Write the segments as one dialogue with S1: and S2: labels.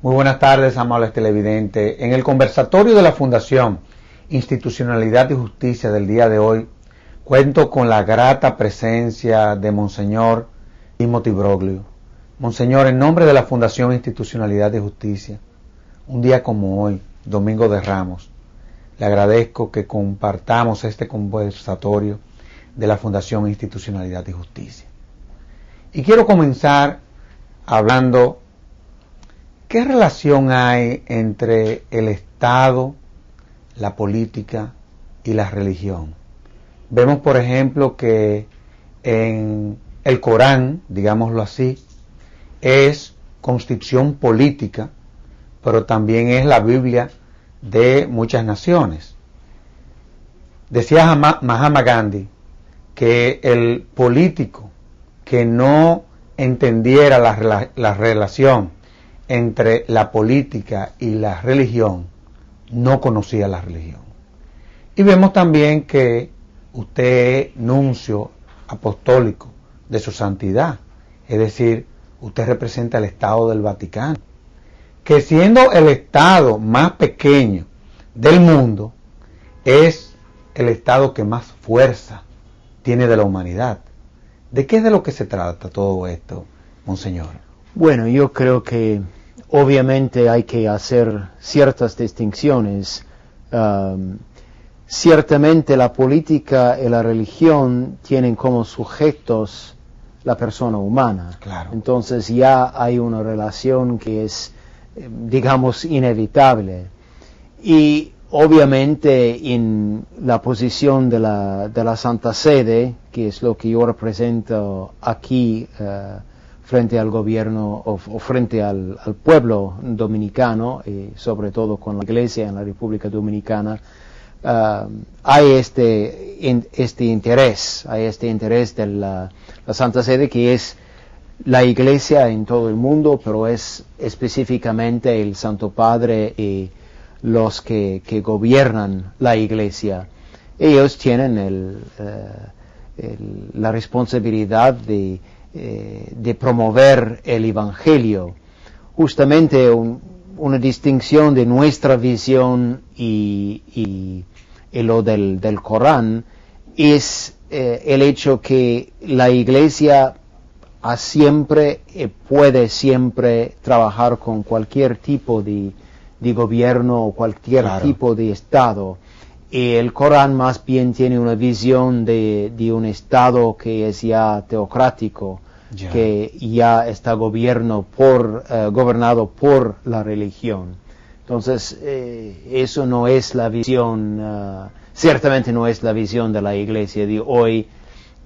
S1: Muy buenas tardes, amables televidentes. En el conversatorio de la Fundación Institucionalidad y Justicia del día de hoy, cuento con la grata presencia de Monseñor Timothy Broglio. Monseñor, en nombre de la Fundación Institucionalidad y Justicia, un día como hoy, Domingo de Ramos, le agradezco que compartamos este conversatorio de la Fundación Institucionalidad y Justicia. Y quiero comenzar hablando, ¿qué relación hay entre el Estado, la política y la religión? Vemos, por ejemplo, que en el Corán, digámoslo así, es constitución política, pero también es la Biblia de muchas naciones. Decía Mahatma Gandhi que el político que no entendiera la relación entre la política y la religión no conocía la religión. Y vemos también que usted es nuncio apostólico de su santidad, es decir, usted representa el Estado del Vaticano, que siendo el Estado más pequeño del mundo, es el Estado que más fuerza tiene de la humanidad. ¿De qué es de lo que se trata todo esto, Monseñor?
S2: Bueno, yo creo que obviamente hay que hacer ciertas distinciones. Ciertamente la política y la religión tienen como sujetos la persona humana.
S1: Claro.
S2: Entonces ya hay una relación que es, digamos, inevitable. Y obviamente en la posición de la Santa Sede, que es lo que yo represento aquí frente al gobierno o frente al pueblo dominicano, y sobre todo con la Iglesia en la República Dominicana, hay este interés de la Santa Sede, que es la Iglesia en todo el mundo, pero es específicamente el Santo Padre y los que gobiernan la Iglesia. Ellos tienen la responsabilidad de promover el Evangelio. Justamente una distinción de nuestra visión y lo del Corán es el hecho que la Iglesia puede siempre trabajar con cualquier tipo de gobierno o cualquier tipo de Estado. Y el Corán más bien tiene una visión de un Estado que es ya teocrático, que ya está gobernado por la religión. Entonces, eso no es la visión, ciertamente no es la visión de la Iglesia de hoy,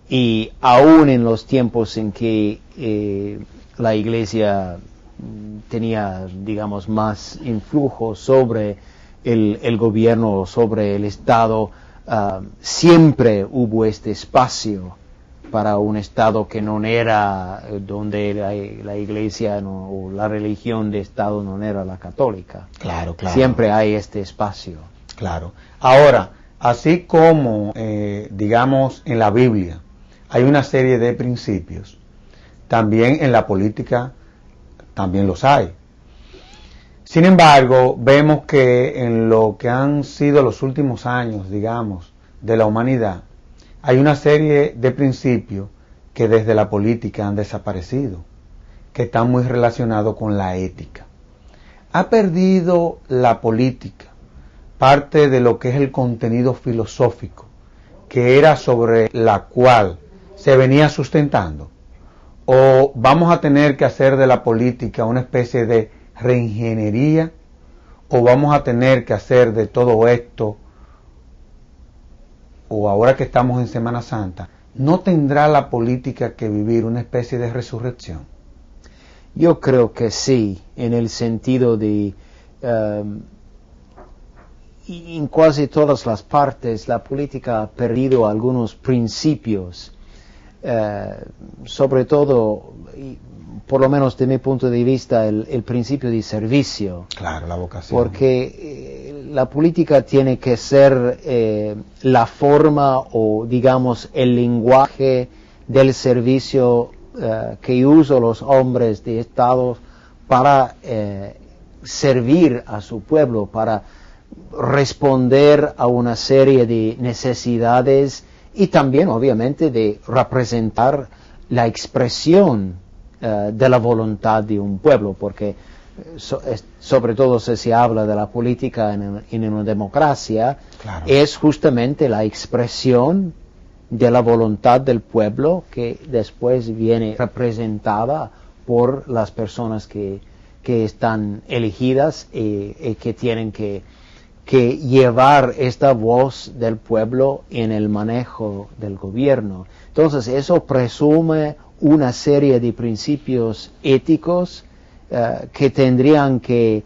S2: y aún en los tiempos en que la Iglesia tenía, digamos, más influjo sobre el gobierno, sobre el Estado, siempre hubo este espacio para un Estado que no era donde la Iglesia o la religión de Estado no era la católica.
S1: Claro.
S2: Siempre hay este espacio.
S1: Claro. Ahora, así como, digamos, en la Biblia hay una serie de principios, también en la política también los hay. Sin embargo, vemos que en lo que han sido los últimos años, digamos, de la humanidad, hay una serie de principios que desde la política han desaparecido, que están muy relacionados con la ética. Ha perdido la política parte de lo que es el contenido filosófico, que era sobre la cual se venía sustentando, o vamos a tener que hacer de la política una especie de reingeniería, o vamos a tener que hacer de todo esto, o ahora que estamos en Semana Santa, ¿no tendrá la política que vivir una especie de resurrección?
S2: Yo creo que sí, en el sentido de, en casi todas las partes, la política ha perdido algunos principios, sobre todo, por lo menos de mi punto de vista, el principio de servicio.
S1: Claro, la vocación.
S2: Porque la política tiene que ser la forma o, digamos, el lenguaje del servicio que usan los hombres de Estado para servir a su pueblo, para responder a una serie de necesidades y también obviamente de representar la expresión de la voluntad de un pueblo, porque sobre todo si se habla de la política en una democracia, claro, es justamente la expresión de la voluntad del pueblo que después viene representada por las personas que están elegidas y que tienen que llevar esta voz del pueblo en el manejo del gobierno. Entonces eso presume una serie de principios éticos que tendrían que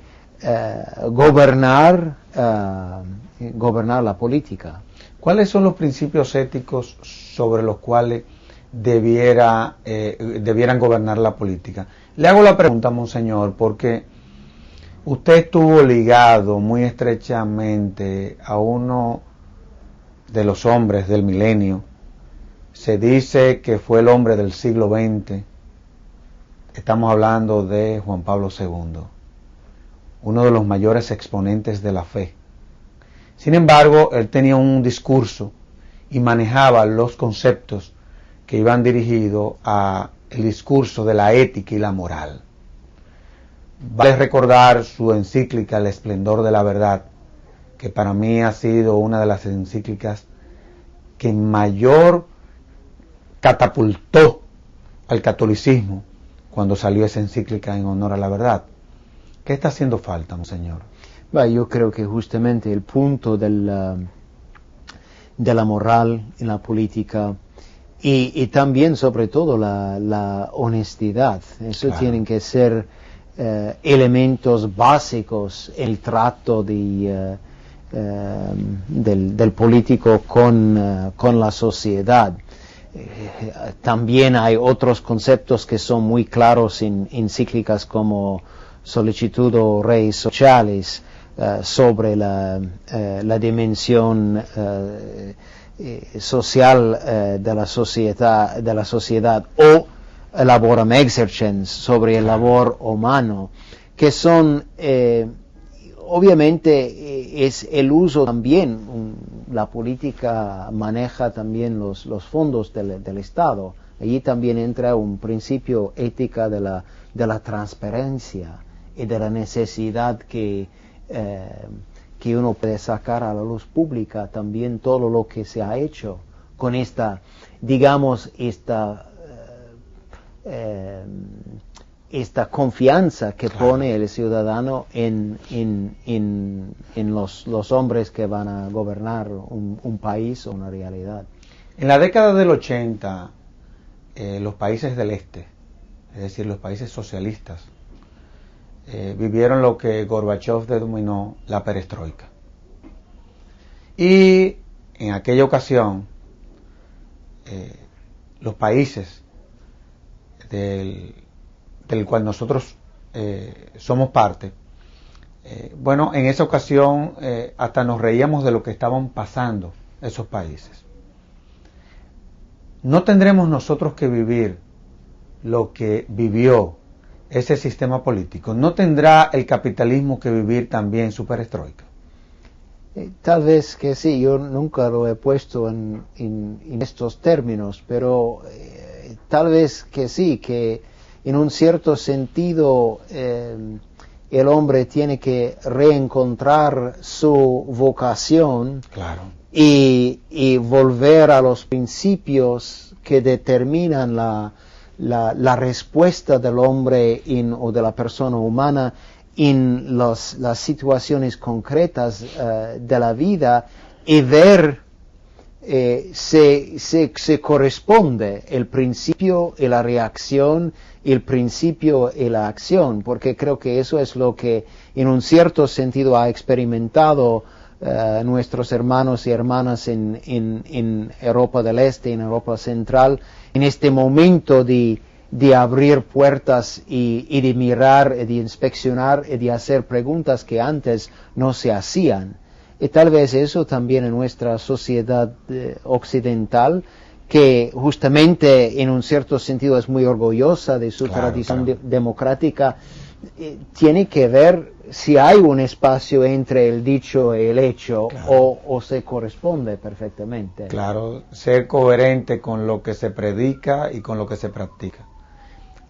S2: gobernar la política.
S1: ¿Cuáles son los principios éticos sobre los cuales debieran gobernar la política? Le hago la pregunta, monseñor, porque usted estuvo ligado muy estrechamente a uno de los hombres del milenio. Se dice que fue el hombre del siglo XX. Estamos hablando de Juan Pablo II, uno de los mayores exponentes de la fe. Sin embargo, él tenía un discurso y manejaba los conceptos que iban dirigidos al discurso de la ética y la moral. Vale recordar su encíclica El esplendor de la verdad, que para mí ha sido una de las encíclicas que mayor catapultó al catolicismo cuando salió esa encíclica en honor a la verdad. ¿Qué está haciendo falta, monseñor?
S2: Yo creo que justamente el punto de la moral en la política y también sobre todo la honestidad, eso claro, tienen que ser elementos básicos en el trato del político con la sociedad. También hay otros conceptos que son muy claros en encíclicas como Sollicitudo Rei Socialis, sobre la dimensión social de la sociedad, o Laborem Exercens, sobre el labor humano, que son obviamente es el uso también, la política maneja también los fondos del Estado. Allí también entra un principio ética de la transparencia y de la necesidad que uno puede sacar a la luz pública también todo lo que se ha hecho con esta confianza que claro, pone el ciudadano en los hombres que van a gobernar un país o una realidad.
S1: En la década del 80, los países del este, es decir, los países socialistas, vivieron lo que Gorbachev denominó la perestroika. Y en aquella ocasión, los países del cual nosotros somos parte, en esa ocasión hasta nos reíamos de lo que estaban pasando esos países. ¿No tendremos nosotros que vivir lo que vivió ese sistema político? ¿No tendrá el capitalismo que vivir también su perestroika?
S2: Tal vez que sí, yo nunca lo he puesto en estos términos, pero tal vez que sí, que en un cierto sentido el hombre tiene que reencontrar su vocación,
S1: claro,
S2: y volver a los principios que determinan la respuesta del hombre o de la persona humana en las situaciones concretas de la vida, y ver se corresponde el principio y la reacción, el principio y la acción, porque creo que eso es lo que en un cierto sentido ha experimentado nuestros hermanos y hermanas en Europa del Este, en Europa Central, en este momento de abrir puertas y de mirar, y de inspeccionar y de hacer preguntas que antes no se hacían. Y tal vez eso también en nuestra sociedad occidental, que justamente en un cierto sentido es muy orgullosa de su tradición democrática, tiene que ver si hay un espacio entre el dicho y el hecho,
S1: claro,
S2: o se corresponde perfectamente.
S1: claro, ser coherente con lo que se predica y con lo que se practica.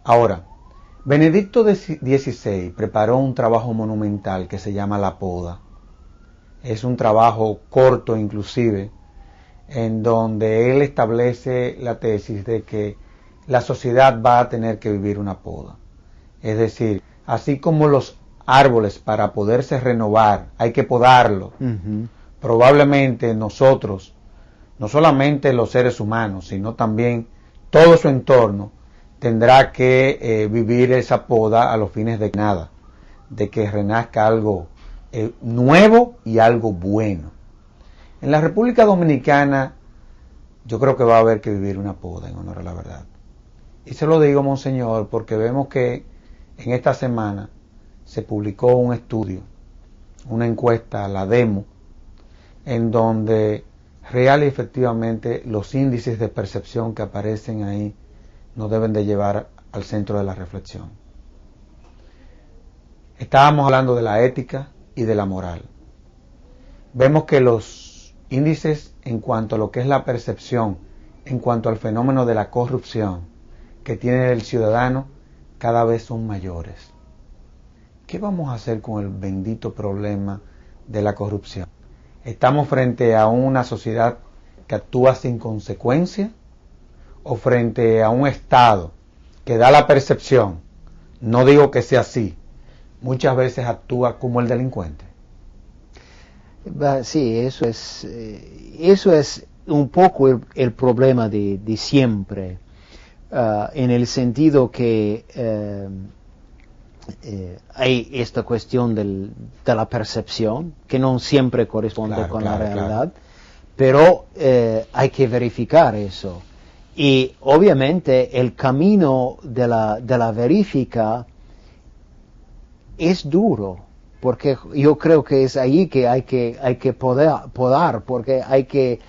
S1: Ahora, Benedicto XVI preparó un trabajo monumental que se llama La Poda. Es un trabajo corto inclusive, en donde él establece la tesis de que la sociedad va a tener que vivir una poda. Es decir, así como los árboles para poderse renovar hay que podarlos, probablemente nosotros, no solamente los seres humanos, sino también todo su entorno, tendrá que vivir esa poda a los fines de nada, de que renazca algo nuevo y algo bueno. En la República Dominicana yo creo que va a haber que vivir una poda, en honor a la verdad. Y se lo digo, monseñor, porque vemos que en esta semana se publicó un estudio, una encuesta, la DEMO, en donde real y efectivamente los índices de percepción que aparecen ahí nos deben de llevar al centro de la reflexión. Estábamos hablando de la ética y de la moral. Vemos que los índices en cuanto a lo que es la percepción, en cuanto al fenómeno de la corrupción que tiene el ciudadano, cada vez son mayores. ¿Qué vamos a hacer con el bendito problema de la corrupción? ¿Estamos frente a una sociedad que actúa sin consecuencia o frente a un Estado que da la percepción, no digo que sea así, muchas veces actúa como el delincuente?
S2: Sí, eso es un poco el problema de siempre, en el sentido que hay esta cuestión de la percepción, que no siempre corresponde con la realidad, pero hay que verificar eso. Y obviamente el camino de la verifica es duro, porque yo creo que es ahí que hay que podar, porque hay que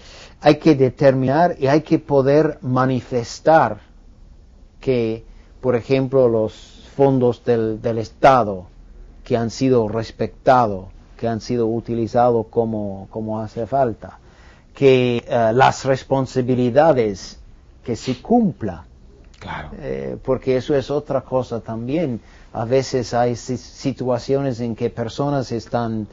S2: determinar y hay que poder manifestar que, por ejemplo, los fondos del Estado que han sido respetados, que han sido utilizados como hace falta, que las responsabilidades que se cumpla.
S1: Claro.
S2: Porque eso es otra cosa también. A veces hay situaciones en que personas están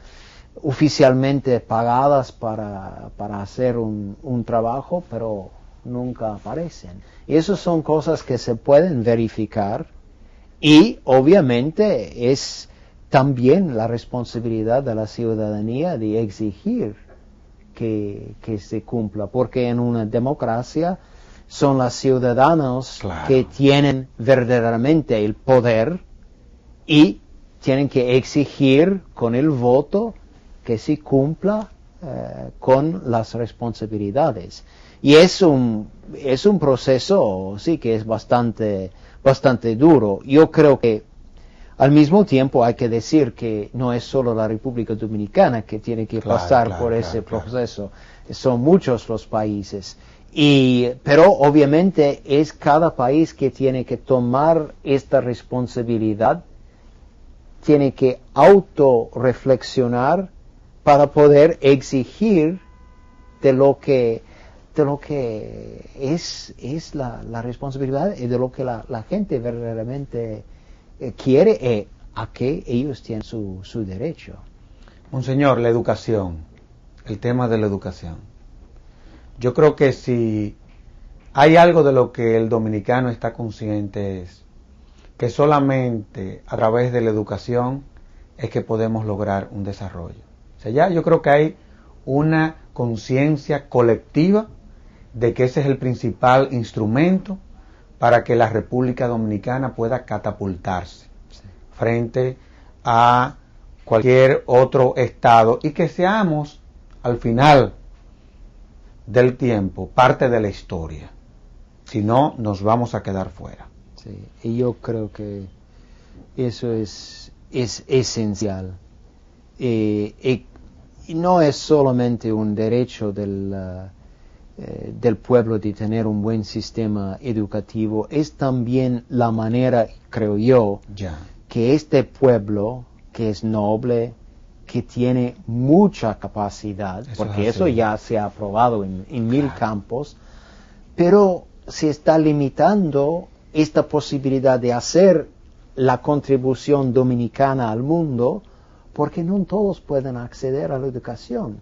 S2: oficialmente pagadas para hacer un trabajo, pero nunca aparecen. Y esas son cosas que se pueden verificar, y obviamente es también la responsabilidad de la ciudadanía de exigir que se cumpla, porque en una democracia son los ciudadanos que tienen verdaderamente el poder y tienen que exigir con el voto que se cumpla con las responsabilidades. Y es un proceso, sí, que es bastante duro. Yo creo que al mismo tiempo hay que decir que no es solo la República Dominicana que tiene que pasar por ese proceso, son muchos los países. Pero obviamente es cada país que tiene que tomar esta responsabilidad, tiene que autorreflexionar para poder exigir de lo que es la responsabilidad y de lo que la gente verdaderamente quiere y a que ellos tienen su derecho.
S1: Monseñor, la educación, el tema de la educación. Yo creo que si hay algo de lo que el dominicano está consciente es que solamente a través de la educación es que podemos lograr un desarrollo. O sea, ya yo creo que hay una conciencia colectiva de que ese es el principal instrumento para que la República Dominicana pueda catapultarse frente a cualquier otro estado y que seamos al final del tiempo parte de la historia. Si no, nos vamos a quedar fuera.
S2: Sí, y yo creo que eso es esencial. Y no es solamente un derecho del pueblo de tener un buen sistema educativo, es también la manera, creo yo, que este pueblo, que es noble, que tiene mucha capacidad, porque eso ya se ha probado en 1000 campos, pero se está limitando esta posibilidad de hacer la contribución dominicana al mundo, porque no todos pueden acceder a la educación.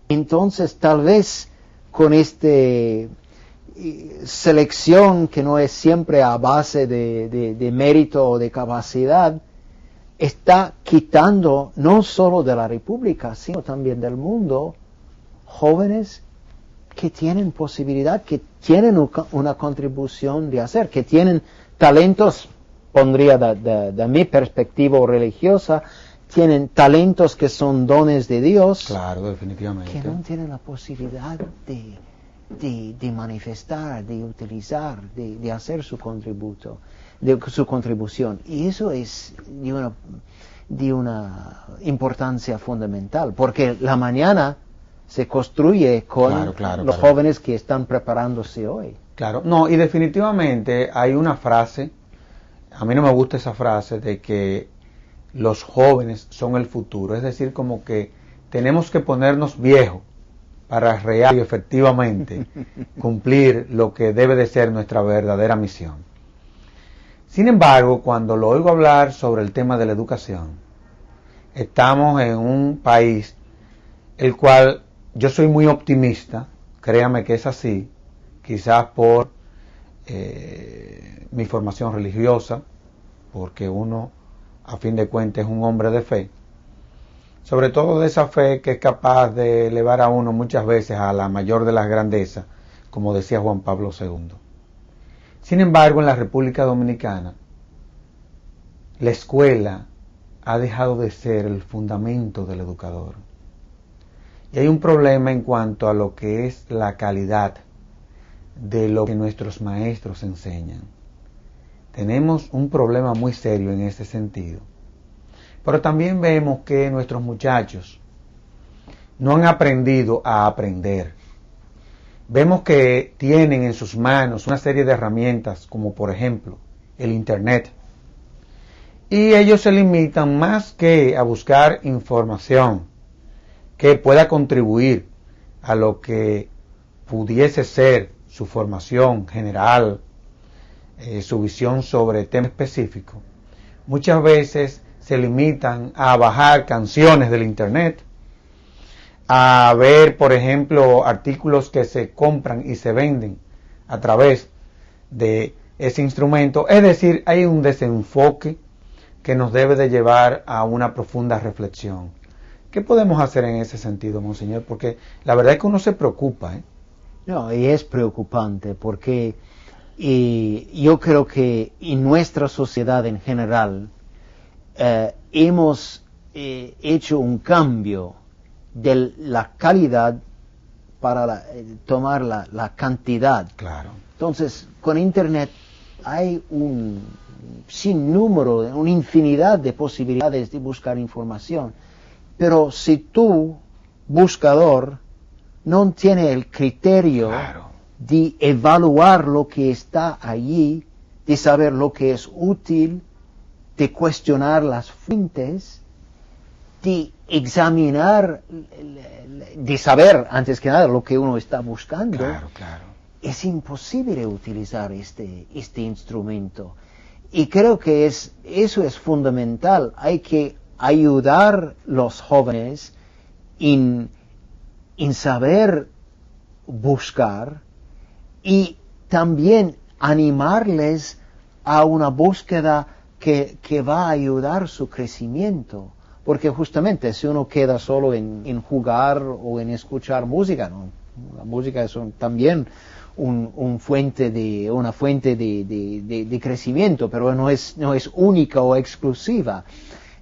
S2: Entonces, tal vez con esta selección que no es siempre a base de mérito o de capacidad, está quitando no solo de la República, sino también del mundo, jóvenes que tienen posibilidad, que tienen una contribución de hacer, que tienen talentos, pondría de mi perspectiva religiosa, tienen talentos que son dones de Dios.
S1: Claro, definitivamente.
S2: Que no tienen la posibilidad de manifestar, de utilizar, de hacer su contributo, de su contribución. Y eso es de una importancia fundamental, porque la mañana se construye con los jóvenes que están preparándose hoy.
S1: Claro, no, y definitivamente hay una frase, a mí no me gusta esa frase de que los jóvenes son el futuro, es decir, como que tenemos que ponernos viejos para real y efectivamente cumplir lo que debe de ser nuestra verdadera misión. Sin embargo, cuando lo oigo hablar sobre el tema de la educación, estamos en un país el cual yo soy muy optimista, créame que es así, quizás por mi formación religiosa, porque uno a fin de cuentas es un hombre de fe, sobre todo de esa fe que es capaz de elevar a uno muchas veces a la mayor de las grandezas, como decía Juan Pablo II. Sin embargo, en la República Dominicana, la escuela ha dejado de ser el fundamento del educador. Y hay un problema en cuanto a lo que es la calidad de lo que nuestros maestros enseñan. Tenemos un problema muy serio en ese sentido. Pero también vemos que nuestros muchachos no han aprendido a aprender. Vemos que tienen en sus manos una serie de herramientas, como por ejemplo el Internet. Y ellos se limitan más que a buscar información que pueda contribuir a lo que pudiese ser su formación general, su visión sobre tema específico. Muchas veces se limitan a bajar canciones del Internet, a ver, por ejemplo, artículos que se compran y se venden a través de ese instrumento. Es decir, hay un desenfoque que nos debe de llevar a una profunda reflexión. ¿Qué podemos hacer en ese sentido, Monseñor? Porque la verdad es que uno se preocupa, ¿eh?
S2: No, y es preocupante porque yo creo que en nuestra sociedad en general hemos hecho un cambio de la calidad para tomar la cantidad.
S1: Claro.
S2: Entonces, con Internet hay un sinnúmero, una infinidad de posibilidades de buscar información. Pero si tú, buscador, no tienes el criterio de evaluar lo que está allí, de saber lo que es útil, de cuestionar las fuentes, de examinar, de saber antes que nada lo que uno está buscando, es imposible utilizar este instrumento. Y creo que eso es fundamental. Hay que ayudar a los jóvenes en saber buscar y también animarles a una búsqueda que va a ayudar su crecimiento. Porque justamente si uno queda solo en jugar o en escuchar música, ¿no? La música es también una fuente de crecimiento, pero no es única o exclusiva.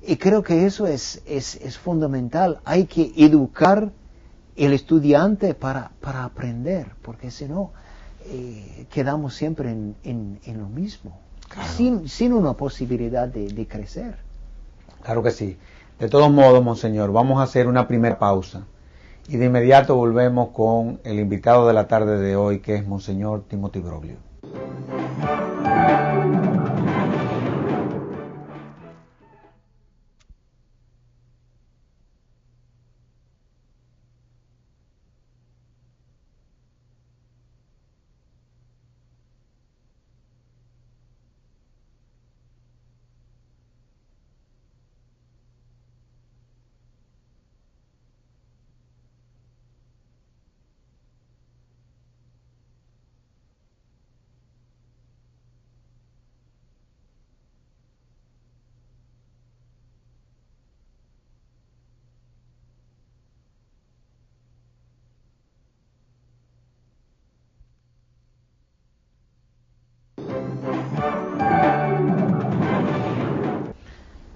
S2: Y creo que eso es fundamental. Hay que educar el estudiante para aprender, porque si no, quedamos siempre en lo mismo, sin una posibilidad de crecer.
S1: Claro que sí. De todos modos, Monseñor, vamos a hacer una primera pausa y de inmediato volvemos con el invitado de la tarde de hoy, que es Monseñor Timothy Broglio.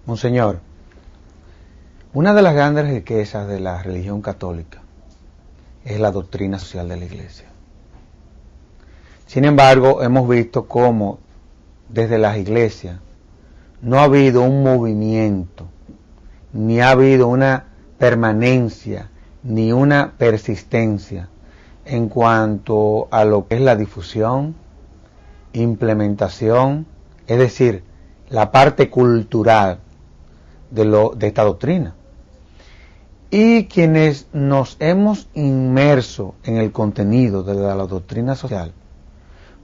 S1: Monseñor, una de las grandes riquezas de la religión católica es la doctrina social de la Iglesia. Sin embargo, hemos visto cómo desde las iglesias no ha habido un movimiento, ni ha habido una permanencia, ni una persistencia en cuanto a lo que es la difusión, implementación, es decir, la parte cultural de esta doctrina. Y quienes nos hemos inmerso en el contenido de la doctrina social,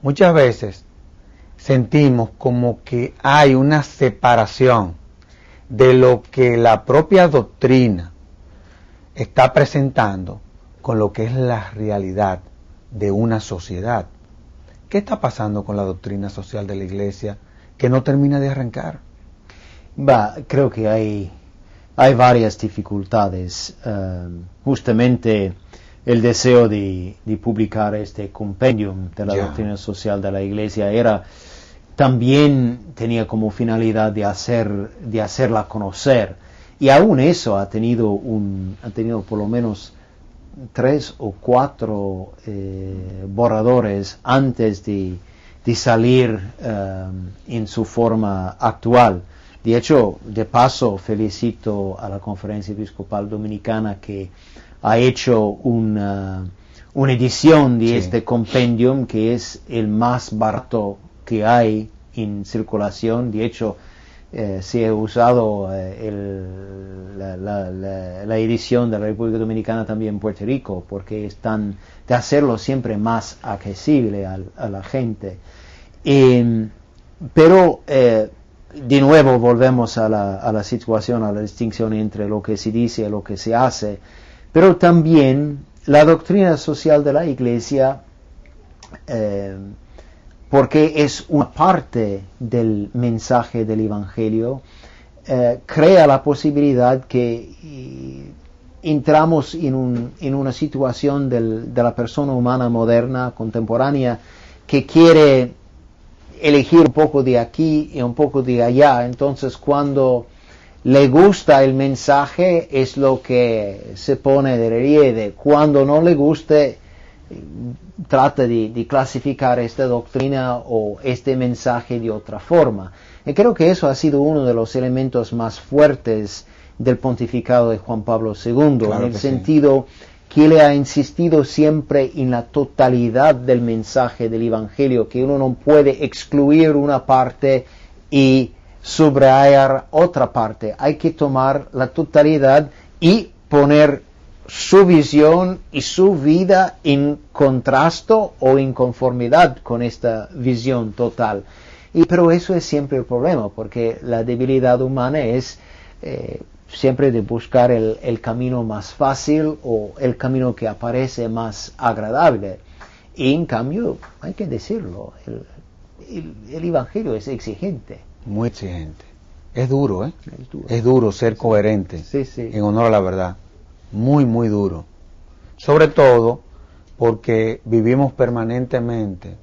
S1: muchas veces sentimos como que hay una separación de lo que la propia doctrina está presentando con lo que es la realidad de una sociedad. ¿Qué está pasando con la doctrina social de la Iglesia que no termina de arrancar?
S2: Creo que hay varias dificultades. Justamente el deseo de publicar este compendium de la doctrina social de la Iglesia también tenía como finalidad de hacerla conocer, y aún eso ha tenido por lo menos 3 o 4 borradores antes de salir en su forma actual. De hecho, de paso, felicito a la Conferencia Episcopal Dominicana que ha hecho una edición de este compendium, que es el más barato que hay en circulación. De hecho, se ha usado la edición de la República Dominicana también en Puerto Rico, porque están de hacerlo siempre más accesible a la gente. Pero de nuevo volvemos a la situación, a la distinción entre lo que se dice y lo que se hace. Pero también la doctrina social de la Iglesia, porque es una parte del mensaje del Evangelio, crea la posibilidad que entramos en una situación de la persona humana moderna, contemporánea, que quiere elegir un poco de aquí y un poco de allá. Entonces, cuando le gusta el mensaje, es lo que se pone de relieve. Cuando no le guste, trata de clasificar esta doctrina o este mensaje de otra forma. Y creo que eso ha sido uno de los elementos más fuertes del pontificado de Juan Pablo II, claro, en el sentido que le ha insistido siempre en la totalidad del mensaje del Evangelio, que uno no puede excluir una parte y subrayar otra parte. Hay que tomar la totalidad y poner su visión y su vida en contraste o en conformidad con esta visión total. Pero eso es siempre el problema, porque la debilidad humana es siempre de buscar el camino más fácil o el camino que aparece más agradable. Y en cambio, hay que decirlo, el Evangelio es exigente.
S1: Muy exigente. Es duro, ¿eh? Es duro ser coherente en honor a la verdad. Muy, muy duro. Sobre todo porque vivimos permanentemente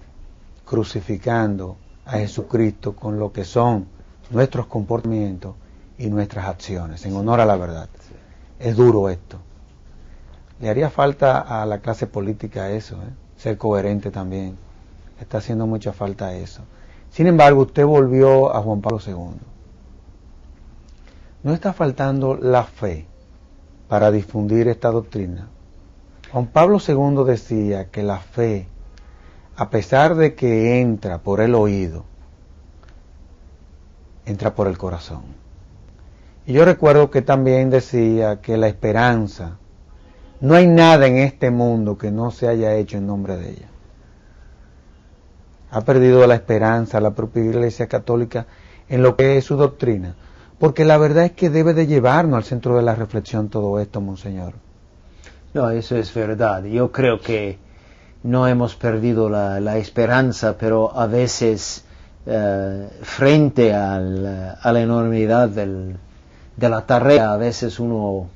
S1: crucificando a Jesucristo con lo que son nuestros comportamientos y nuestras acciones, en honor a la verdad. Es duro esto. Le haría falta a la clase política eso, ser coherente también. Le está haciendo mucha falta eso. Sin embargo, usted volvió a Juan Pablo II. ¿No está faltando la fe para difundir esta doctrina? Juan Pablo II decía que la fe, a pesar de que entra por el oído, entra por el corazón. Y yo recuerdo que también decía que la esperanza, no hay nada en este mundo que no se haya hecho en nombre de ella. Ha perdido la esperanza la propia Iglesia Católica en lo que es su doctrina, porque la verdad es que debe de llevarnos al centro de la reflexión todo esto, Monseñor.
S2: No, eso es verdad. Yo creo que no hemos perdido la esperanza, pero a veces frente a la enormidad de la tarea, a veces uno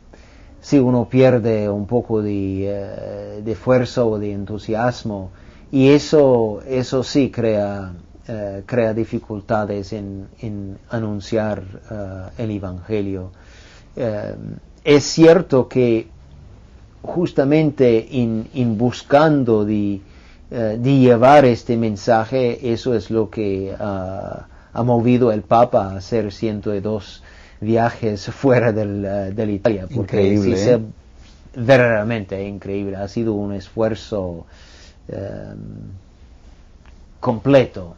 S2: pierde un poco de fuerza o de entusiasmo, y eso sí crea crea dificultades en anunciar el Evangelio. Es cierto que justamente en buscando de llevar este mensaje, eso es lo que ha movido el Papa a hacer 102 viajes fuera de Italia. Porque
S1: increíble,
S2: sí, verdaderamente increíble. Ha sido un esfuerzo completo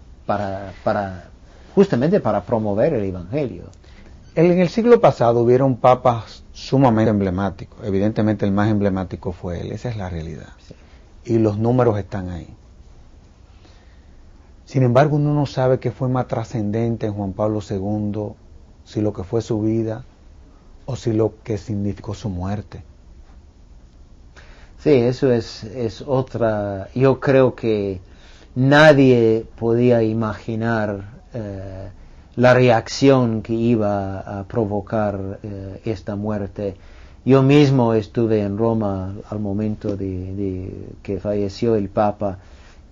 S2: justamente para promover el Evangelio.
S1: En el siglo pasado hubieron papas sumamente emblemáticos. Evidentemente el más emblemático fue él, esa es la realidad.
S2: Sí.
S1: Y los números están ahí. Sin embargo, uno no sabe qué fue más trascendente en Juan Pablo II, si lo que fue su vida o si lo que significó su muerte.
S2: Sí, eso es otra. Yo creo que nadie podía imaginar la reacción que iba a provocar esta muerte. Yo mismo estuve en Roma al momento de que falleció el Papa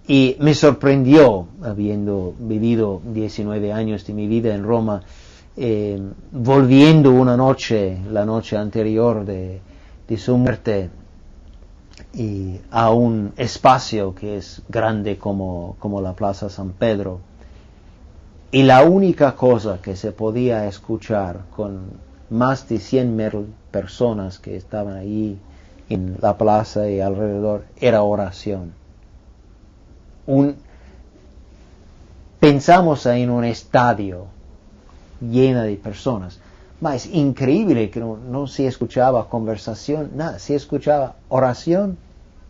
S2: y me sorprendió, habiendo vivido 19 años de mi vida en Roma, volviendo una noche, la noche anterior de su muerte, y a un espacio que es grande como la Plaza San Pedro. Y la única cosa que se podía escuchar con más de 100 personas que estaban allí en la plaza y alrededor era oración. Pensamos en un estadio lleno de personas. Es increíble que no se escuchaba conversación, nada, se escuchaba oración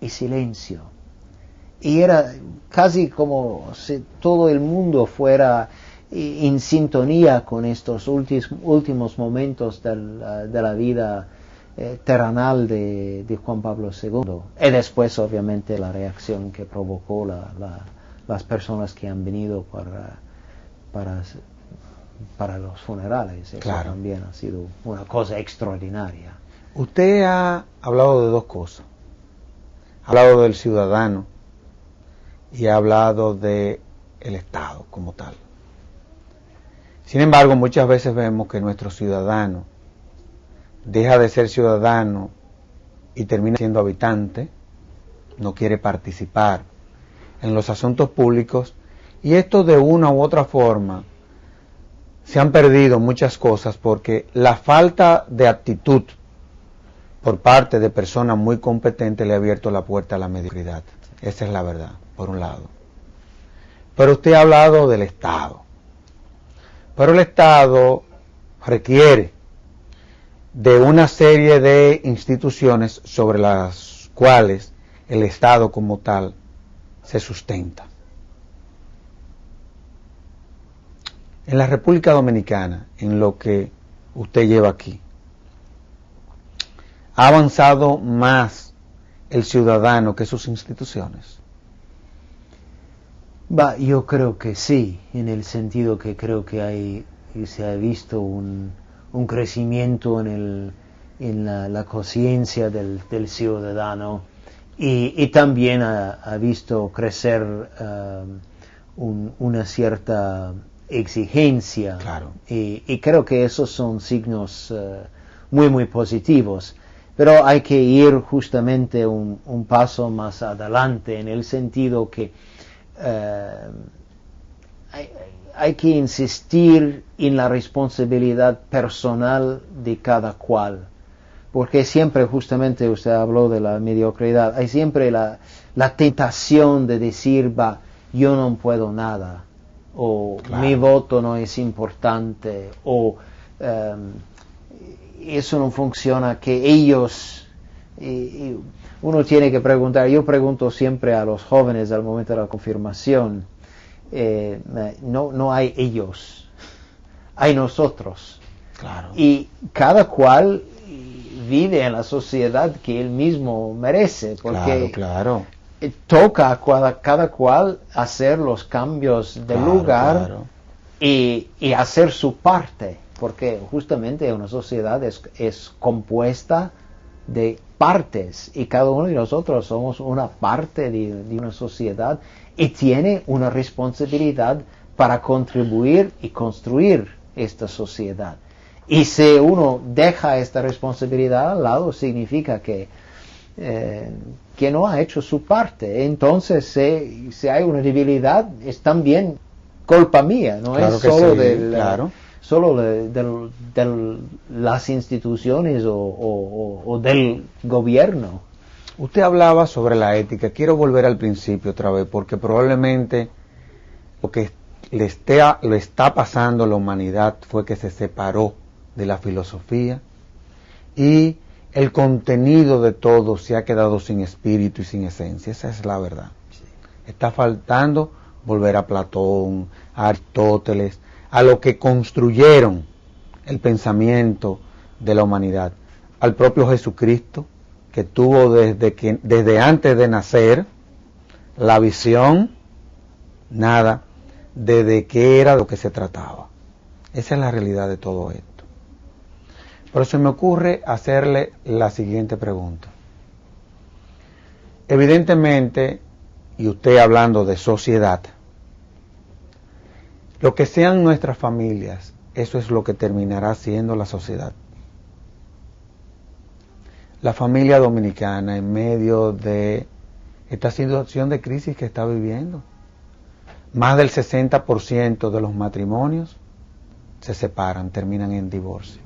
S2: y silencio. Y era casi como si todo el mundo fuera en sintonía con estos últimos momentos de la vida terrenal de Juan Pablo II. Y después, obviamente, la reacción que provocó las personas que han venido para los funerales. Eso
S1: claro.
S2: También ha sido una cosa extraordinaria.
S1: Usted ha hablado de dos cosas. Ha hablado del ciudadano y ha hablado del Estado como tal. Sin embargo, muchas veces vemos que nuestro ciudadano deja de ser ciudadano y termina siendo habitante, no quiere participar en los asuntos públicos, y esto de una u otra forma se han perdido muchas cosas porque la falta de actitud por parte de personas muy competentes le ha abierto la puerta a la mediocridad. Esa es la verdad, por un lado. Pero usted ha hablado del Estado. Pero el Estado requiere de una serie de instituciones sobre las cuales el Estado como tal se sustenta. En la República Dominicana, en lo que usted lleva aquí, ¿ha avanzado más el ciudadano que sus instituciones?
S2: Yo creo que sí, en el sentido que creo que se ha visto un crecimiento en la conciencia del ciudadano y también ha visto crecer una cierta exigencia.
S1: Claro.
S2: Y creo que esos son signos muy, muy positivos. Pero hay que ir justamente un paso más adelante en el sentido que hay que insistir en la responsabilidad personal de cada cual, porque siempre, justamente usted habló de la mediocridad, hay siempre la tentación de decir, yo no puedo nada, o
S1: claro,
S2: mi voto no es importante, o eso no funciona, que ellos... uno tiene que preguntar, yo pregunto siempre a los jóvenes al momento de la confirmación, no hay ellos, hay nosotros.
S1: Claro.
S2: Y cada cual vive en la sociedad que él mismo merece, porque
S1: claro.
S2: Toca a cada cual hacer los cambios del lugar y hacer su parte, porque justamente una sociedad es compuesta de partes y cada uno de nosotros somos una parte de una sociedad y tiene una responsabilidad para contribuir y construir esta sociedad. Y si uno deja esta responsabilidad al lado, significa que no ha hecho su parte. Entonces, si hay una debilidad, es también culpa mía, no
S1: claro
S2: es solo,
S1: sí, claro.
S2: Solo de las instituciones o del gobierno.
S1: Usted hablaba sobre la ética. Quiero volver al principio otra vez, porque probablemente lo que le está pasando a la humanidad fue que se separó de la filosofía y el contenido de todo se ha quedado sin espíritu y sin esencia. Esa es la verdad. Sí. Está faltando volver a Platón, a Aristóteles, a lo que construyeron el pensamiento de la humanidad, al propio Jesucristo, que tuvo desde antes de nacer la visión, nada, de qué era lo que se trataba. Esa es la realidad de todo esto. Por eso me ocurre hacerle la siguiente pregunta. Evidentemente, y usted hablando de sociedad, lo que sean nuestras familias, eso es lo que terminará siendo la sociedad. La familia dominicana en medio de esta situación de crisis que está viviendo, más del 60% de los matrimonios se separan, terminan en divorcio.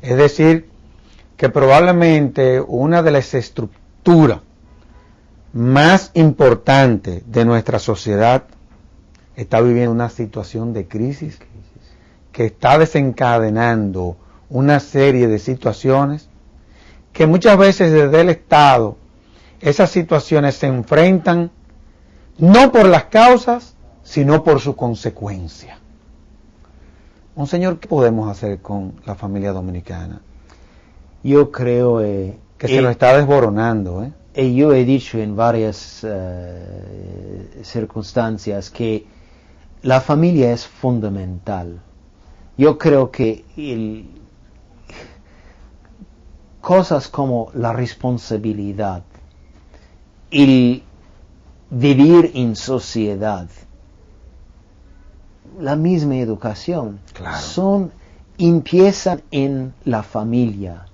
S1: Es decir, que probablemente una de las estructuras más importantes de nuestra sociedad está viviendo una situación de crisis que está desencadenando una serie de situaciones que muchas veces desde el Estado esas situaciones se enfrentan no por las causas, sino por su consecuencia. Monseñor, ¿qué podemos hacer con la familia dominicana?
S2: Yo creo
S1: que se nos está desboronando.
S2: Yo he dicho en varias circunstancias que la familia es fundamental. Yo creo que cosas como la responsabilidad, el vivir en sociedad, la misma educación,
S1: claro,
S2: empiezan en la familia.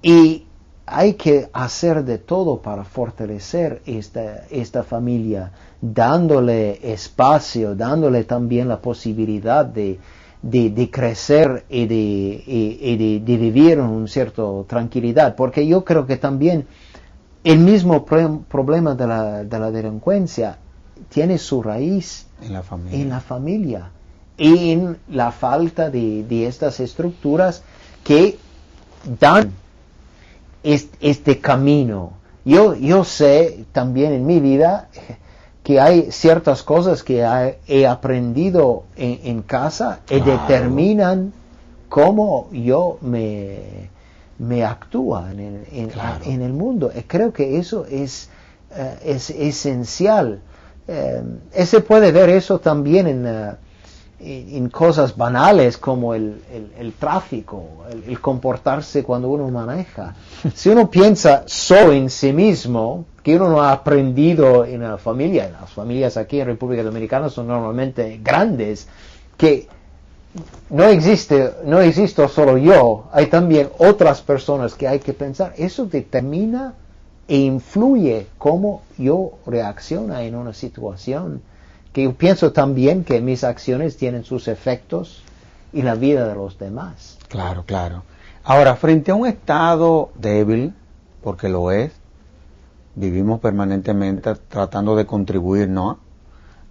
S2: Y hay que hacer de todo para fortalecer esta familia, dándole espacio, dándole también la posibilidad de crecer y de vivir en una cierta tranquilidad. Porque yo creo que también el mismo problema de la delincuencia tiene su raíz en la familia y en la falta de estas estructuras que dan este camino. Yo sé también en mi vida que hay ciertas cosas que he aprendido en casa y
S1: claro,
S2: determinan cómo yo me actúa
S1: claro,
S2: en el mundo. Y creo que eso es esencial. Se puede ver eso también en cosas banales como el tráfico, el comportarse cuando uno maneja. Si uno piensa solo en sí mismo, que uno no ha aprendido en la familia, las familias aquí en República Dominicana son normalmente grandes, que no existo solo yo, hay también otras personas que hay que pensar. Eso determina e influye cómo yo reacciono en una situación, que yo pienso también que mis acciones tienen sus efectos en la vida de los demás.
S1: Claro, claro. Ahora, frente a un Estado débil, porque lo es, vivimos permanentemente tratando de contribuir, ¿no?,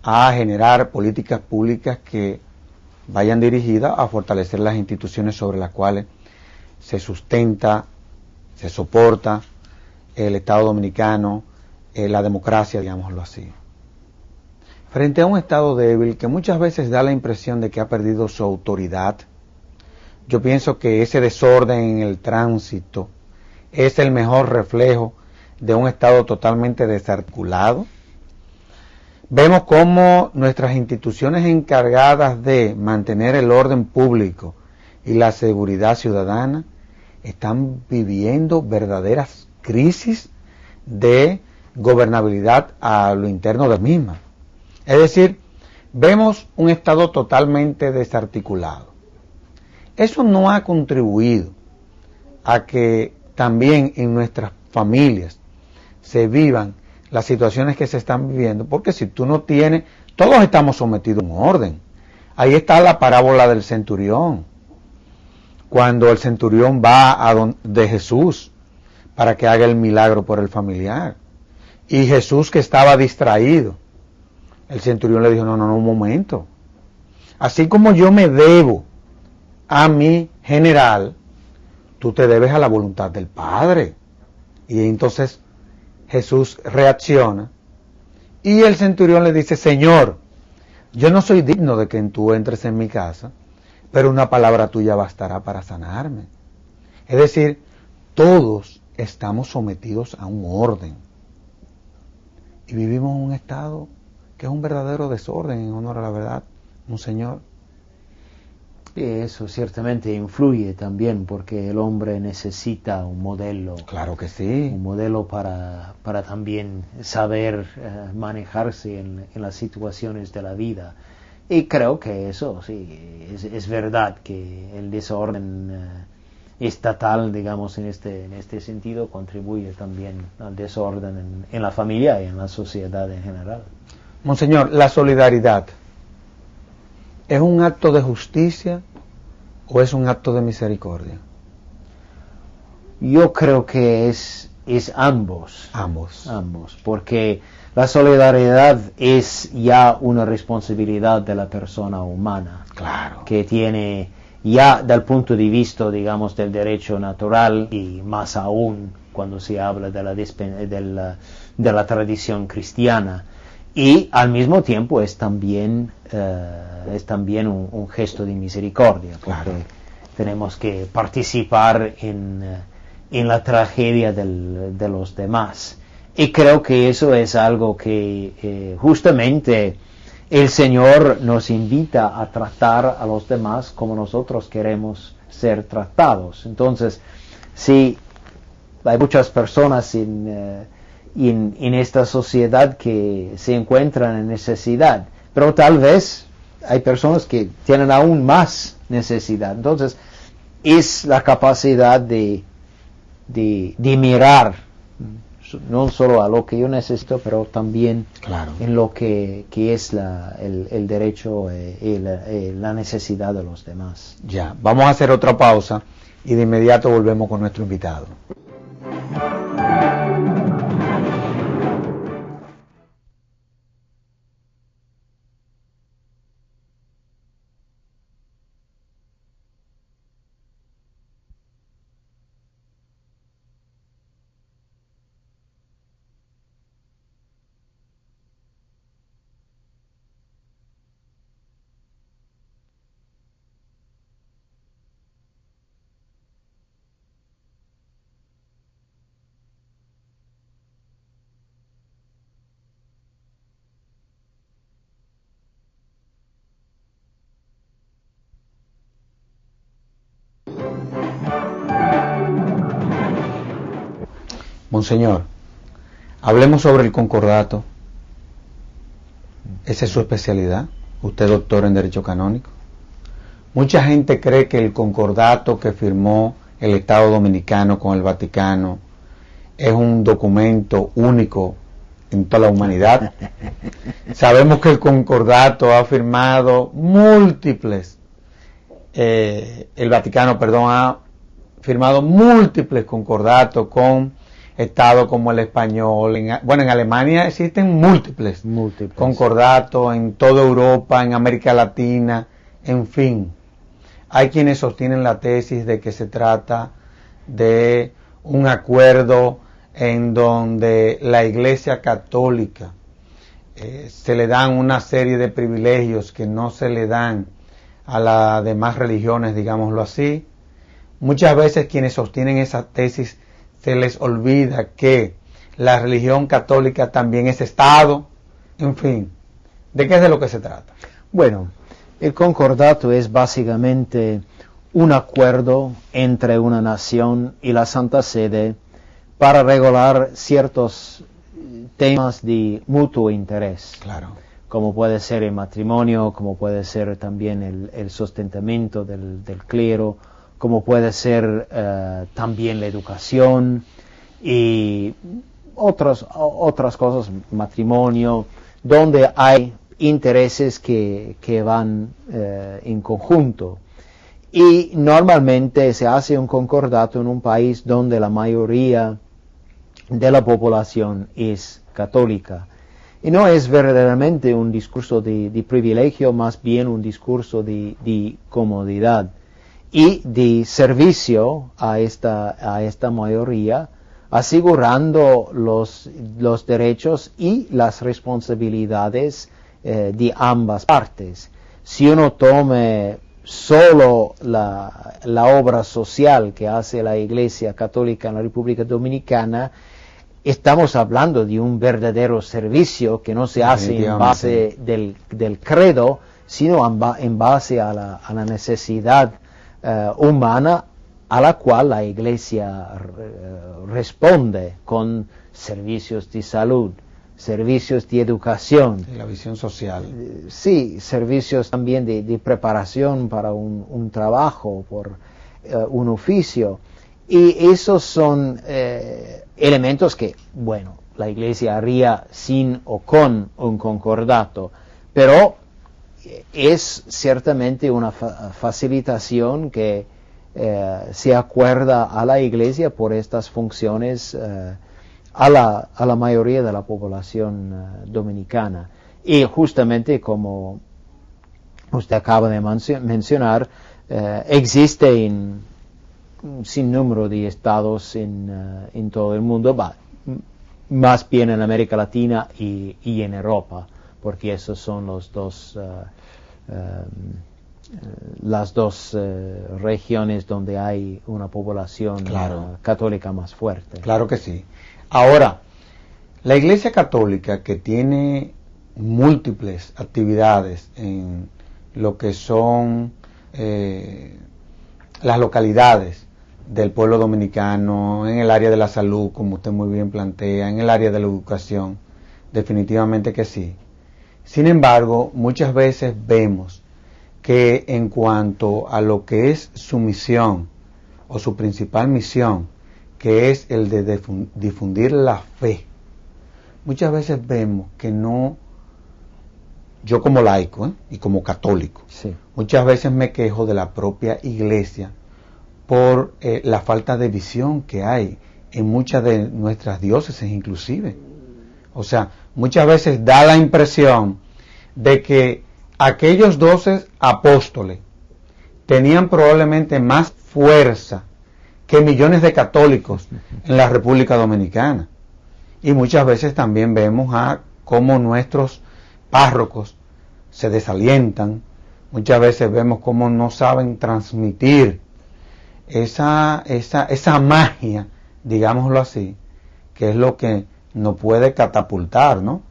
S1: a generar políticas públicas que vayan dirigidas a fortalecer las instituciones sobre las cuales se sustenta, se soporta el Estado dominicano, la democracia, digámoslo así. Frente a un Estado débil que muchas veces da la impresión de que ha perdido su autoridad, yo pienso que ese desorden en el tránsito es el mejor reflejo de un Estado totalmente desarticulado. Vemos cómo nuestras instituciones encargadas de mantener el orden público y la seguridad ciudadana están viviendo verdaderas crisis de gobernabilidad a lo interno de misma. Es decir, vemos un Estado totalmente desarticulado. Eso no ha contribuido a que también en nuestras familias se vivan las situaciones que se están viviendo, porque si tú no tienes, todos estamos sometidos a un orden. Ahí está la parábola del centurión, cuando el centurión va de Jesús para que haga el milagro por el familiar, y Jesús, que estaba distraído, el centurión le dijo, no, un momento, así como yo me debo a mi general, tú te debes a la voluntad del Padre. Y entonces Jesús reacciona y el centurión le dice, Señor, yo no soy digno de que tú entres en mi casa, pero una palabra tuya bastará para sanarme. Es decir, todos estamos sometidos a un orden y vivimos en un estado que es un verdadero desorden, en honor a la verdad, Monseñor.
S2: Y eso ciertamente influye también, porque el hombre necesita un modelo.
S1: Claro que sí.
S2: Un modelo para también saber manejarse en las situaciones de la vida. Y creo que eso sí, es verdad que el desorden estatal, digamos, en este sentido, contribuye también al desorden en la familia y en la sociedad en general.
S1: Monseñor, la solidaridad, ¿es un acto de justicia o es un acto de misericordia?
S2: Yo creo que es ambos.
S1: Ambos.
S2: Porque la solidaridad es ya una responsabilidad de la persona humana.
S1: Claro.
S2: Que tiene ya del punto de vista, digamos, del derecho natural, y más aún cuando se habla de la tradición cristiana. Y al mismo tiempo es también un gesto de misericordia, porque
S1: claro,
S2: tenemos que participar en la tragedia de los demás. Y creo que eso es algo que justamente el Señor nos invita a tratar a los demás como nosotros queremos ser tratados. Entonces, sí, hay muchas personas en esta sociedad que se encuentran en necesidad, pero tal vez hay personas que tienen aún más necesidad. Entonces, es la capacidad de mirar no solo a lo que yo necesito, pero también
S1: claro,
S2: en lo que es el derecho y la necesidad de los demás.
S1: Ya, vamos a hacer otra pausa y de inmediato volvemos con nuestro invitado. Monseñor, hablemos sobre el concordato. Esa es su especialidad. Usted es doctor en Derecho Canónico. Mucha gente cree que el concordato que firmó el Estado Dominicano con el Vaticano es un documento único en toda la humanidad. Sabemos que el concordato ha firmado múltiples, el Vaticano, ha firmado múltiples concordatos con Estados como el español. En Alemania existen múltiples concordatos, en toda Europa, en América Latina, en fin. Hay quienes sostienen la tesis de que se trata de un acuerdo en donde la Iglesia Católica se le dan una serie de privilegios que no se le dan a las demás religiones, digámoslo así. Muchas veces quienes sostienen esa tesis se les olvida que la religión católica también es Estado. En fin, ¿de qué es de lo que se trata?
S2: Bueno, el concordato es básicamente un acuerdo entre una nación y la Santa Sede para regular ciertos temas de mutuo interés.
S1: Claro.
S2: Como puede ser el matrimonio, como puede ser también el sustentamiento del clero, como puede ser también la educación y otras cosas, matrimonio, donde hay intereses que van en conjunto. Y normalmente se hace un concordato en un país donde la mayoría de la población es católica. Y no es verdaderamente un discurso de privilegio, más bien un discurso de comodidad y de servicio a esta mayoría, asegurando los derechos y las responsabilidades de ambas partes. Si uno tome solo la obra social que hace la Iglesia Católica en la República Dominicana, estamos hablando de un verdadero servicio que no se hace en base del credo, sino en base a la necesidad humana, a la cual la Iglesia responde con servicios de salud, servicios de educación.
S1: La visión social.
S2: Sí, servicios también de preparación para un trabajo, por un oficio. Y esos son elementos que, bueno, la Iglesia haría sin o con un concordato, pero es ciertamente una facilitación que se acuerda a la Iglesia por estas funciones a la mayoría de la población dominicana. Y justamente como usted acaba de mencionar, existe un sinnúmero de estados en todo el mundo, más bien en América Latina y en Europa, porque esos son las dos regiones donde hay una población católica más fuerte.
S1: Claro que sí. Ahora, la Iglesia Católica, que tiene múltiples actividades en lo que son las localidades del pueblo dominicano, en el área de la salud, como usted muy bien plantea, en el área de la educación, definitivamente que sí. Sin embargo, muchas veces vemos que en cuanto a lo que es su misión o su principal misión, que es el de difundir la fe, muchas veces vemos que no, yo como laico y como católico,
S2: sí,
S1: muchas veces me quejo de la propia Iglesia por la falta de visión que hay en muchas de nuestras diócesis inclusive. O sea, muchas veces da la impresión de que aquellos 12 apóstoles tenían probablemente más fuerza que millones de católicos en la República Dominicana. Y muchas veces también vemos a cómo nuestros párrocos se desalientan, muchas veces vemos cómo no saben transmitir esa magia, digámoslo así, que es lo que nos puede catapultar, ¿no?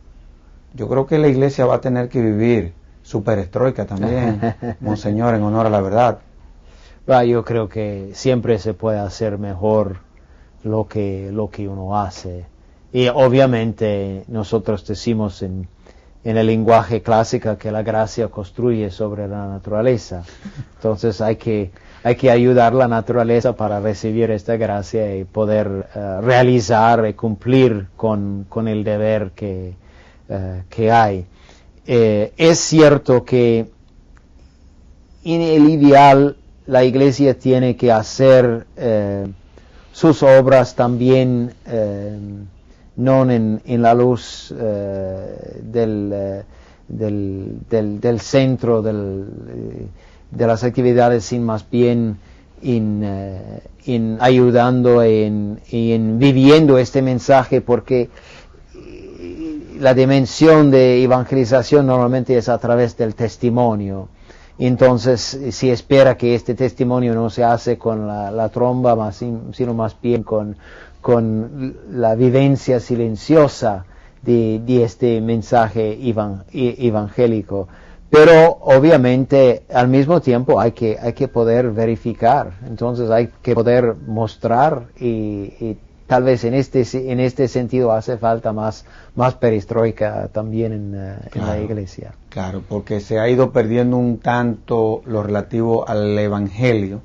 S1: Yo creo que la Iglesia va a tener que vivir su perestroika también, Monseñor, en honor a la verdad.
S2: Yo creo que siempre se puede hacer mejor lo que uno hace. Y obviamente nosotros decimos en el lenguaje clásico que la gracia construye sobre la naturaleza. Entonces hay que ayudar la naturaleza para recibir esta gracia y poder realizar y cumplir con el deber que hay. Es cierto que en el ideal la Iglesia tiene que hacer sus obras también no en la luz del centro de las actividades, sino más bien en ayudando en viviendo este mensaje, porque la dimensión de evangelización normalmente es a través del testimonio. Entonces, se espera que este testimonio no se hace con la tromba, sino más bien con la vivencia silenciosa de este mensaje evangélico. Pero obviamente al mismo tiempo hay que poder verificar, entonces hay que poder mostrar y tal vez en este sentido hace falta más perestroika también en la iglesia.
S1: Claro, porque se ha ido perdiendo un tanto lo relativo al evangelio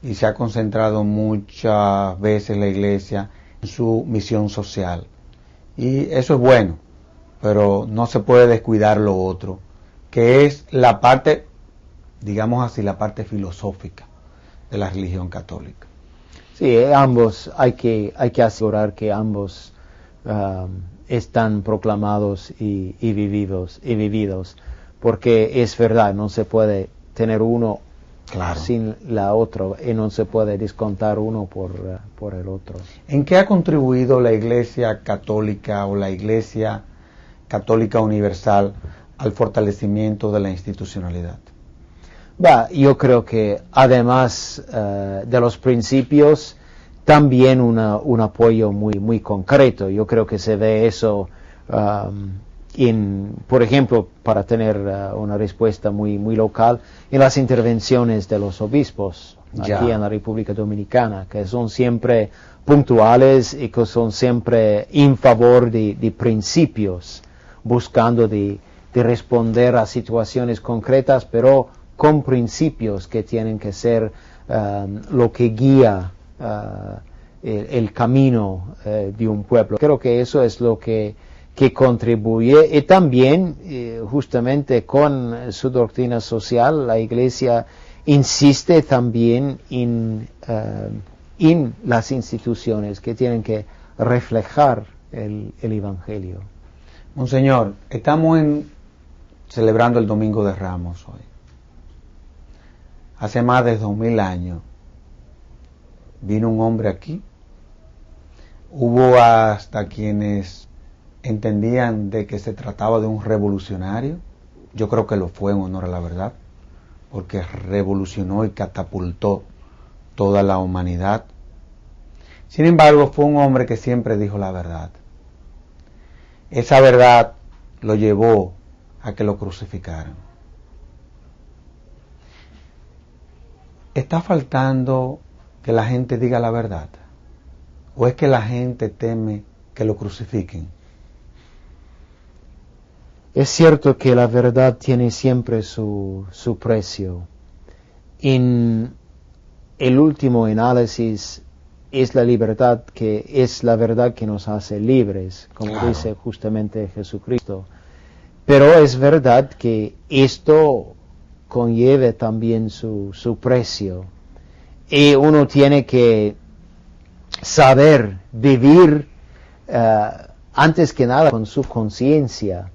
S1: y se ha concentrado muchas veces la iglesia en su misión social. Y eso es bueno, pero no se puede descuidar lo otro, que es la parte, digamos así, la parte filosófica de la religión católica.
S2: Sí, ambos, hay que asegurar que ambos están proclamados y vividos, porque es verdad, no se puede tener uno sin la otra y no se puede descontar uno por el otro.
S1: ¿En qué ha contribuido la Iglesia Católica o la Iglesia Católica Universal al fortalecimiento de la institucionalidad?
S2: Yo creo que además de los principios, también un apoyo muy concreto. Yo creo que se ve eso, por ejemplo, para tener una respuesta muy local, en las intervenciones de los obispos aquí en la República Dominicana, que son siempre puntuales y que son siempre en favor de principios, buscando de responder a situaciones concretas, pero con principios que tienen que ser lo que guía el camino de un pueblo. Creo que eso es lo que contribuye, y también justamente con su doctrina social la Iglesia insiste también en las instituciones que tienen que reflejar el Evangelio.
S1: Monseñor, estamos celebrando el Domingo de Ramos hoy. Hace más de 2000 años vino un hombre aquí. Hubo hasta quienes entendían de que se trataba de un revolucionario. Yo creo que lo fue en honor a la verdad, porque revolucionó y catapultó toda la humanidad. Sin embargo, fue un hombre que siempre dijo la verdad. Esa verdad lo llevó a que lo crucificaran. ¿Está faltando que la gente diga la verdad? ¿O es que la gente teme que lo crucifiquen?
S2: Es cierto que la verdad tiene siempre su precio. En el último análisis es la verdad que nos hace libres, como dice justamente Jesucristo. Pero es verdad que esto conlleve también su precio, y uno tiene que saber vivir antes que nada con su conciencia,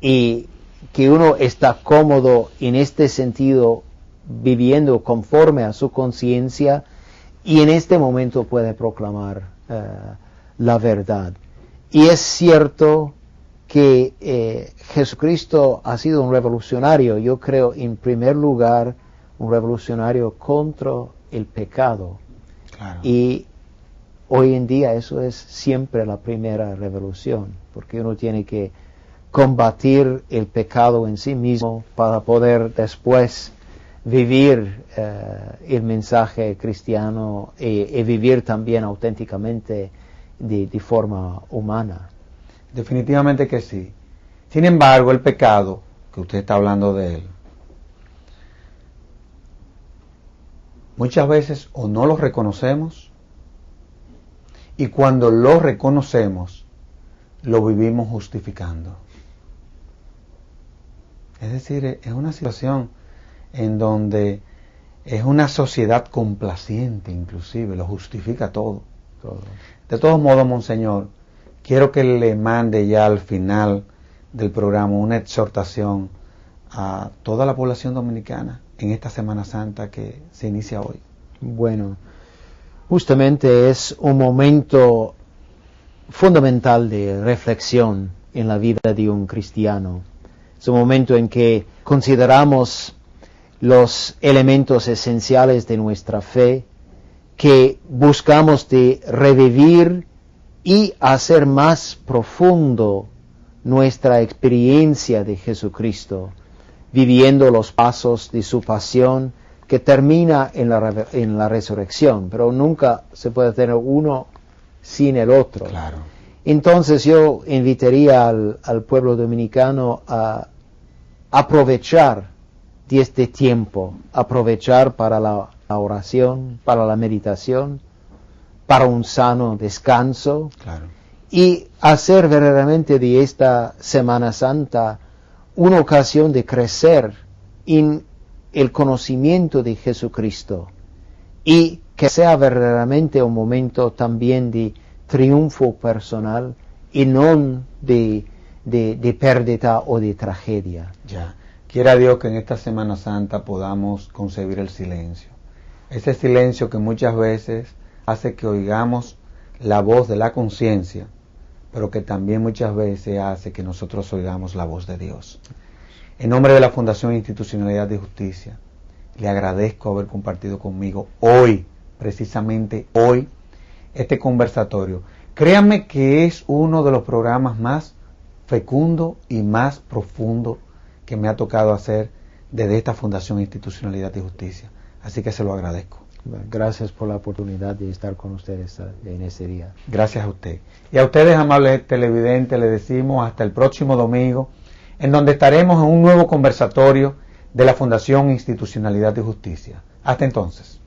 S2: y que uno está cómodo en este sentido viviendo conforme a su conciencia, y en este momento puede proclamar la verdad. Y es cierto que Jesucristo ha sido un revolucionario, yo creo en primer lugar un revolucionario contra el pecado.
S1: Claro.
S2: Y hoy en día eso es siempre la primera revolución, porque uno tiene que combatir el pecado en sí mismo para poder después vivir el mensaje cristiano y vivir también auténticamente de forma humana.
S1: Definitivamente que sí. Sin embargo, el pecado, que usted está hablando de él, muchas veces o no lo reconocemos, y cuando lo reconocemos, lo vivimos justificando. Es decir, es una situación en donde es una sociedad complaciente, inclusive, lo justifica todo. De todos modos, Monseñor, quiero que le mande ya al final del programa una exhortación a toda la población dominicana en esta Semana Santa que se inicia hoy.
S2: Bueno, justamente es un momento fundamental de reflexión en la vida de un cristiano. Es un momento en que consideramos los elementos esenciales de nuestra fe, que buscamos de revivir y hacer más profundo nuestra experiencia de Jesucristo, viviendo los pasos de su pasión, que termina en la resurrección, pero nunca se puede tener uno sin el otro.
S1: Claro.
S2: Entonces yo invitaría al pueblo dominicano a aprovechar de este tiempo, aprovechar para la oración, para la meditación, para un sano descanso,
S1: Claro.
S2: y hacer verdaderamente de esta Semana Santa una ocasión de crecer en el conocimiento de Jesucristo, y que sea verdaderamente un momento también de triunfo personal y no de pérdida o de tragedia.
S1: Ya. Quiera Dios que en esta Semana Santa podamos concebir el silencio. Ese silencio que muchas veces hace que oigamos la voz de la conciencia, pero que también muchas veces hace que nosotros oigamos la voz de Dios. En nombre de la Fundación Institucionalidad y Justicia, le agradezco haber compartido conmigo hoy, precisamente hoy, este conversatorio. Créanme que es uno de los programas más fecundo y más profundo que me ha tocado hacer desde esta Fundación Institucionalidad y Justicia. Así que se lo agradezco.
S2: Gracias por la oportunidad de estar con ustedes en este día.
S1: Gracias a usted. Y a ustedes, amables televidentes, les decimos hasta el próximo domingo, en donde estaremos en un nuevo conversatorio de la Fundación Institucionalidad y Justicia. Hasta entonces.